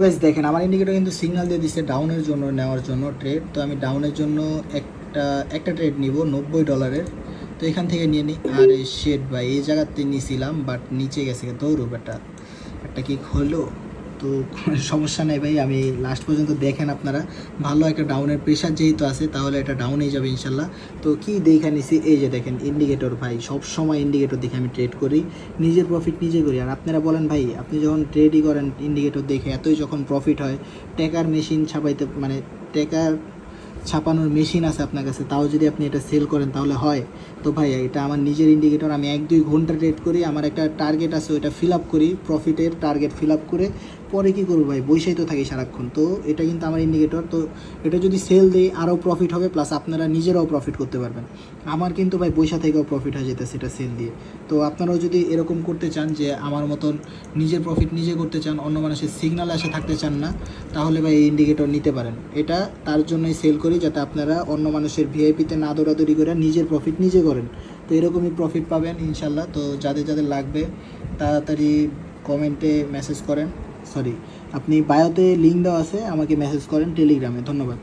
বেশ দেখেন আমার ইন্ডিকেটর কিন্তু সিগন্যাল দিয়ে দিচ্ছে ডাউনের জন্য নেওয়ার জন্য ট্রেড। তো আমি ডাউনের জন্য একটা ট্রেড নিব $90। তো এখান থেকে নিয়ে নিই। আর এই শেড ভাই এই জায়গাতে নিয়েছিলাম বাট নিচে গেছে দৌড়ব একটা কি হলো। তো সমস্যা নেই ভাই, আমি লাস্ট পর্যন্ত দেখেন আপনারা। ভালো একটা ডাউনের প্রেশার যেহেতু আছে তাহলে এটা ডাউনেই যাবে ইনশাল্লাহ। তো কি দেখে নিছি, এই যে দেখেন ইন্ডিকেটর ভাই, সব সময় ইন্ডিকেটর দেখে আমি ট্রেড করি, নিজের প্রফিট নিজে করি। আর আপনারা বলেন ভাই আপনি যখন ট্রেডই করেন ইন্ডিকেটর দেখে এতই যখন প্রফিট হয়, টেকার মেশিন ছাপাইতে মানে টেকার ছাপানোর মেশিন আছে আপনার কাছে, তাও যদি আপনি এটা সেল করেন তাহলে হয়? তো ভাই এটা আমার নিজের ইন্ডিকেটর, আমি 1-2 ঘন্টা ট্রেড করি, আমার একটা টার্গেট আছে ওইটা ফিল আপ করি, প্রফিটের টার্গেট ফিল আপ করে পরে কী করবো ভাই, বসেই তো থাকি সারাক্ষণ। তো এটা কিন্তু আমার ইন্ডিকেটর। তো এটা যদি সেল দিই আরও প্রফিট হবে, প্লাস আপনারা নিজেরাও প্রফিট করতে পারবেন। আমার কিন্তু ভাই বৈশা থেকেও প্রফিট হয়ে যেতে সেটা সেল দিয়ে। তো আপনারাও যদি এরকম করতে চান যে আমার মতন নিজের প্রফিট নিজে করতে চান, অন্য মানুষের সিগন্যাল আসে থাকতে চান না, তাহলে ভাই এই ইন্ডিকেটর নিতে পারেন। এটা তার জন্যই সেল করি যাতে আপনারা অন্য মানুষের ভিআইপিতে না দৌড়াদৌড়ি করে নিজের প্রফিট নিজে করেন। তো এরকমই প্রফিট পাবেন ইনশাল্লাহ। তো যাদের যাদের লাগবে তাড়াতাড়ি কমেন্টে মেসেজ করেন, আপনি বায়োতে লিঙ্ক দেওয়া আছে, আমাকে মেসেজ করেন টেলিগ্রামে। ধন্যবাদ।